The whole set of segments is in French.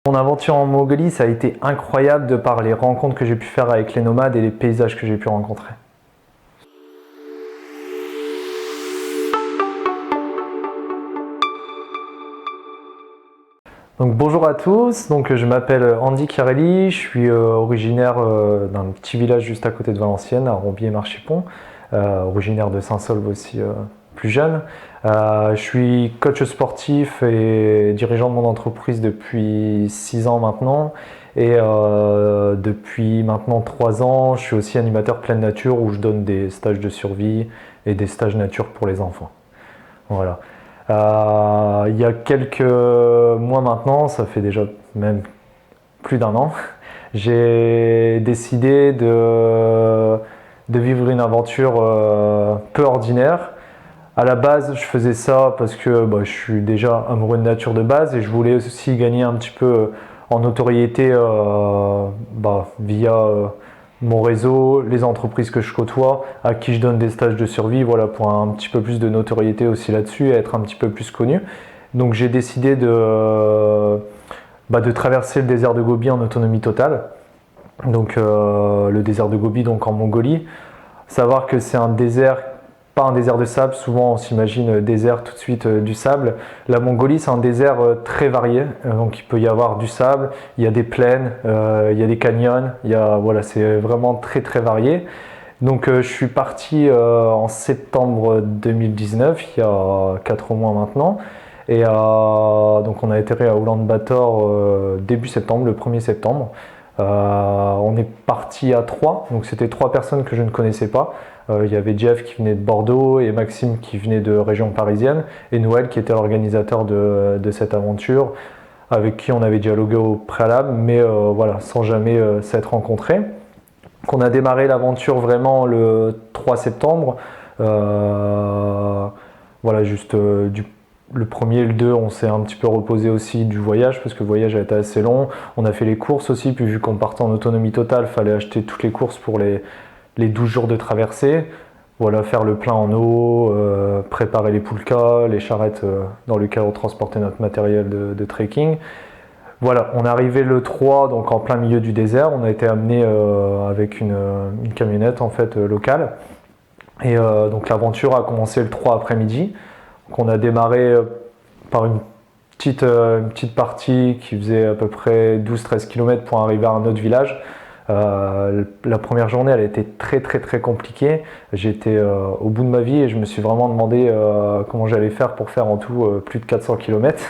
Mon aventure en Mongolie, ça a été incroyable de par les rencontres que j'ai pu faire avec les nomades et les paysages que j'ai pu rencontrer. Donc bonjour à tous, je m'appelle Andy Chiarelli, je suis originaire d'un petit village juste à côté de Valenciennes, à Rombier-Marchipont, originaire de Saint-Saulve aussi plus jeune. Je suis coach sportif et dirigeant de mon entreprise depuis 6 ans maintenant. Et depuis maintenant 3 ans, je suis aussi animateur pleine nature où je donne des stages de survie et des stages nature pour les enfants. Voilà. Il y a quelques mois maintenant, ça fait déjà même plus d'un an, j'ai décidé de vivre une aventure peu ordinaire. À la base, je faisais ça parce que je suis déjà amoureux de nature de base et je voulais aussi gagner un petit peu en notoriété via mon réseau, les entreprises que je côtoie, à qui je donne des stages de survie, voilà, pour un petit peu plus de notoriété aussi là-dessus et être un petit peu plus connu. Donc j'ai décidé de traverser le désert de Gobi en autonomie totale. Donc le désert de Gobi donc en Mongolie. Savoir que c'est un désert, pas un désert de sable, souvent on s'imagine désert tout de suite du sable. La Mongolie c'est un désert très varié, donc il peut y avoir du sable, il y a des plaines, il y a des canyons, voilà, c'est vraiment très très varié. Donc je suis parti en septembre 2019, il y a 4 mois maintenant. Et donc on a atterri à Ulaanbaatar début septembre, le 1er septembre. On est parti à 3, donc c'était 3 personnes que je ne connaissais pas. Il y avait Jeff qui venait de Bordeaux et Maxime qui venait de région parisienne et Noël qui était l'organisateur de cette aventure avec qui on avait dialogué au préalable, mais voilà, sans jamais s'être rencontrés. On a démarré l'aventure vraiment le 3 septembre. Voilà, juste le premier et le 2, on s'est un petit peu reposé aussi du voyage parce que le voyage a été assez long. On a fait les courses aussi, puis vu qu'on partait en autonomie totale, il fallait acheter toutes les courses pour les 12 jours de traversée. Voilà, faire le plein en eau, préparer les poulkas, les charrettes dans lesquelles on transportait notre matériel de trekking. Voilà, on est arrivé le 3, donc en plein milieu du désert. On a été amené avec une camionnette en fait locale. Et donc l'aventure a commencé le 3 après-midi. Donc on a démarré par une petite partie qui faisait à peu près 12-13 km pour arriver à un autre village. La première journée, elle a été très très très compliquée. J'étais au bout de ma vie et je me suis vraiment demandé comment j'allais faire pour faire en tout plus de 400 km.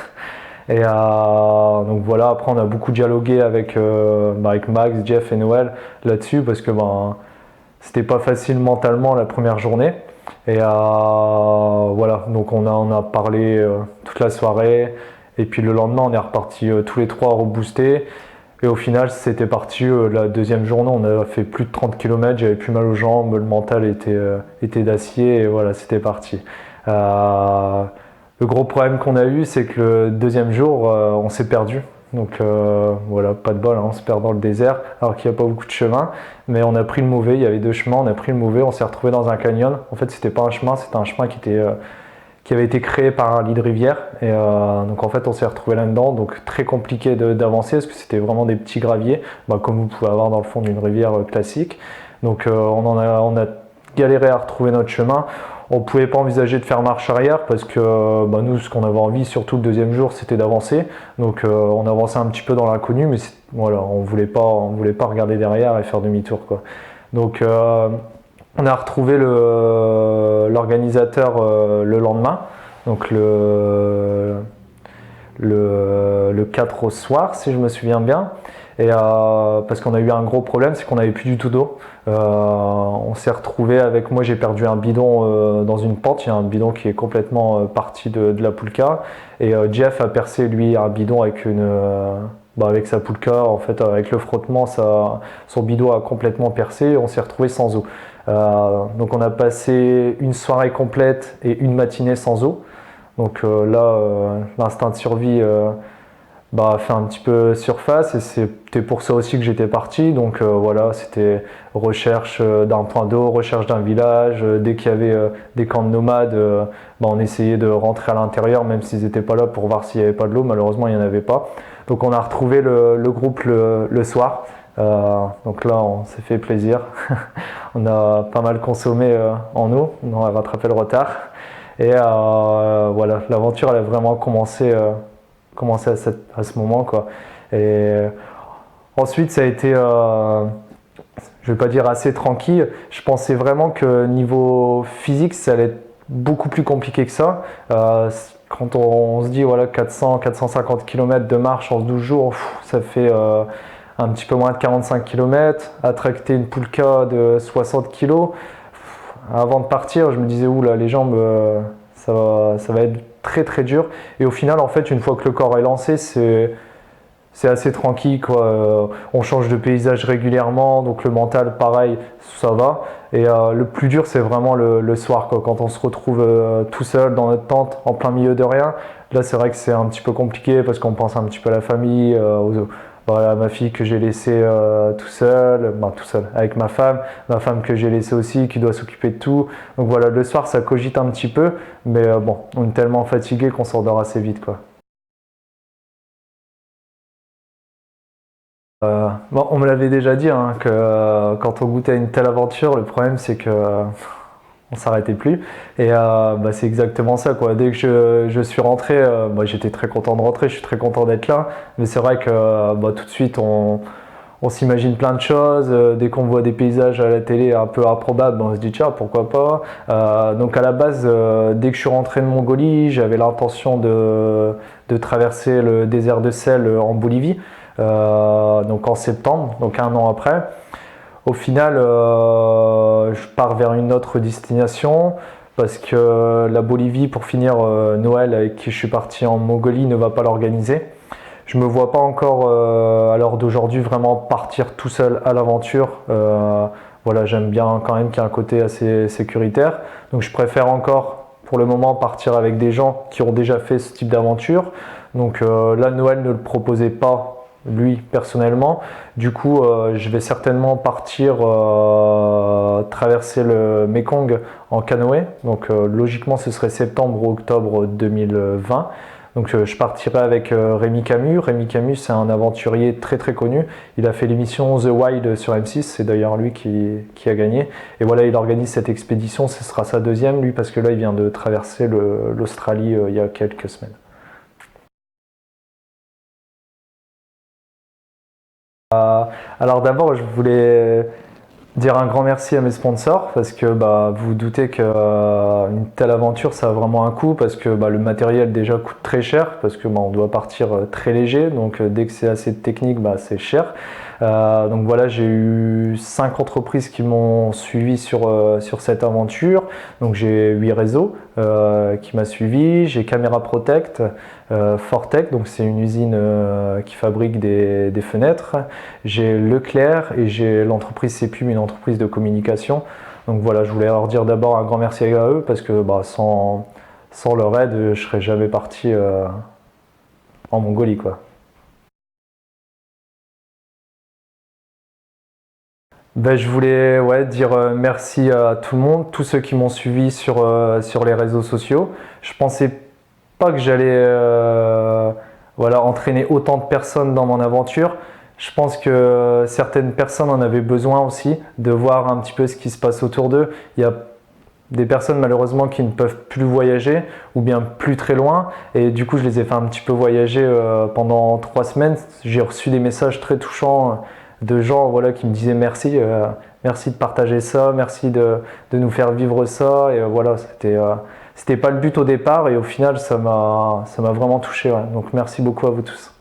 Et donc voilà, après on a beaucoup dialogué avec Max, Jeff et Noël là-dessus parce que c'était pas facile mentalement la première journée. Et voilà, donc on a parlé toute la soirée. Et puis le lendemain, on est reparti tous les 3 reboostés. Et au final, c'était parti la deuxième journée. On a fait plus de 30 km, j'avais plus mal aux jambes, le mental était d'acier et voilà, c'était parti. Le gros problème qu'on a eu, c'est que le deuxième jour, on s'est perdu. Donc voilà, pas de bol, hein, on se perd dans le désert alors qu'il n'y a pas beaucoup de chemin. Mais on a pris le mauvais, il y avait 2 chemins, on a pris le mauvais, on s'est retrouvé dans un canyon. En fait, c'était pas un chemin, c'était un chemin qui avait été créé par un lit de rivière. Et donc en fait, on s'est retrouvé là-dedans. Donc très compliqué d'avancer parce que c'était vraiment des petits graviers, comme vous pouvez avoir dans le fond d'une rivière classique. Donc on a galéré à retrouver notre chemin. On ne pouvait pas envisager de faire marche arrière parce que nous, ce qu'on avait envie, surtout le deuxième jour, c'était d'avancer. Donc on avançait un petit peu dans l'inconnu, mais voilà, on voulait pas regarder derrière et faire demi-tour, quoi. Donc on a retrouvé l'organisateur le lendemain, donc le 4 au soir, si je me souviens bien. Et parce qu'on a eu un gros problème, c'est qu'on n'avait plus du tout d'eau. On s'est retrouvé avec, moi j'ai perdu un bidon dans une pente, il y a un bidon qui est complètement parti de la poulka. Et Jeff a percé lui un bidon avec avec sa poulka, en fait avec le frottement, son bidon a complètement percé et on s'est retrouvé sans eau. Donc on a passé une soirée complète et une matinée sans eau. Donc l'instinct de survie fait un petit peu surface et c'était pour ça aussi que j'étais parti. Donc voilà, c'était recherche d'un point d'eau, recherche d'un village. Dès qu'il y avait des camps de nomades, on essayait de rentrer à l'intérieur même s'ils n'étaient pas là pour voir s'il n'y avait pas de l'eau. Malheureusement, il n'y en avait pas. Donc on a retrouvé le groupe le soir. Donc là, on s'est fait plaisir. On a pas mal consommé en eau, on a rattrapé le retard. Et voilà, l'aventure elle a vraiment commencé à ce moment, quoi. Et ensuite, ça a été, je vais pas dire assez tranquille. Je pensais vraiment que niveau physique, ça allait être beaucoup plus compliqué que ça. Quand on se dit voilà 400-450 km de marche en 12 jours, ça fait un petit peu moins de 45 km. À tracter une Pulka de 60 kg. Avant de partir, je me disais oula, les jambes, ça va être très très dur. Et au final, en fait, une fois que le corps est lancé, c'est assez tranquille, quoi. On change de paysage régulièrement, donc le mental, pareil, ça va. Et le plus dur, c'est vraiment le soir, quoi. Quand on se retrouve tout seul dans notre tente, en plein milieu de rien. Là, c'est vrai que c'est un petit peu compliqué parce qu'on pense un petit peu à la famille, voilà, ma fille que j'ai laissée tout seul, avec ma femme que j'ai laissée aussi, qui doit s'occuper de tout. Donc voilà, le soir, ça cogite un petit peu, mais bon, on est tellement fatigué qu'on s'endort assez vite, quoi. Bon, on me l'avait déjà dit hein, que quand on goûtait à une telle aventure, le problème c'est que on s'arrêtait plus. Et c'est exactement ça, quoi. Dès que je suis rentré, moi j'étais très content de rentrer, je suis très content d'être là. Mais c'est vrai que tout de suite on s'imagine plein de choses. Dès qu'on voit des paysages à la télé un peu improbables, on se dit tiens pourquoi pas. Donc à la base, dès que je suis rentré de Mongolie, j'avais l'intention de traverser le désert de sel en Bolivie. Donc en septembre, donc un an après. Au final, je pars vers une autre destination parce que la Bolivie, pour finir Noël avec qui je suis parti en Mongolie, ne va pas l'organiser. Je me vois pas encore à l'heure d'aujourd'hui vraiment partir tout seul à l'aventure. Voilà, j'aime bien quand même qu'il y ait un côté assez sécuritaire. Donc je préfère encore pour le moment partir avec des gens qui ont déjà fait ce type d'aventure. Donc là, Noël ne le proposait pas lui personnellement. Du coup, je vais certainement partir traverser le Mekong en canoë. Donc logiquement, ce serait septembre ou octobre 2020. Donc je partirai avec Rémi Camus. Rémi Camus, c'est un aventurier très très connu. Il a fait l'émission The Wild sur M6, c'est d'ailleurs lui qui a gagné. Et voilà, il organise cette expédition, ce sera sa deuxième, lui, parce que là, il vient de traverser l'Australie il y a quelques semaines. Alors d'abord, je voulais dire un grand merci à mes sponsors parce que vous vous doutez qu'une telle aventure ça a vraiment un coût parce que le matériel déjà coûte très cher parce que on doit partir très léger donc dès que c'est assez technique c'est cher. Donc voilà, j'ai eu 5 entreprises qui m'ont suivi sur cette aventure. Donc j'ai 8 réseaux qui m'a suivi. J'ai Camera Protect, Fortec, donc c'est une usine qui fabrique des fenêtres. J'ai Leclerc et j'ai l'entreprise CEPUM, une entreprise de communication. Donc voilà, je voulais leur dire d'abord un grand merci à eux parce que sans leur aide, je serais jamais parti en Mongolie, quoi. Je voulais dire merci à tout le monde, tous ceux qui m'ont suivi sur les réseaux sociaux. Je pensais pas que j'allais entraîner autant de personnes dans mon aventure. Je pense que certaines personnes en avaient besoin aussi de voir un petit peu ce qui se passe autour d'eux. Il y a des personnes malheureusement qui ne peuvent plus voyager ou bien plus très loin et du coup je les ai fait un petit peu voyager pendant 3 semaines. J'ai reçu des messages très touchants de gens qui me disaient merci, merci de partager ça, merci de nous faire vivre ça et c'était pas le but au départ et au final ça m'a vraiment touché, ouais. Donc merci beaucoup à vous tous.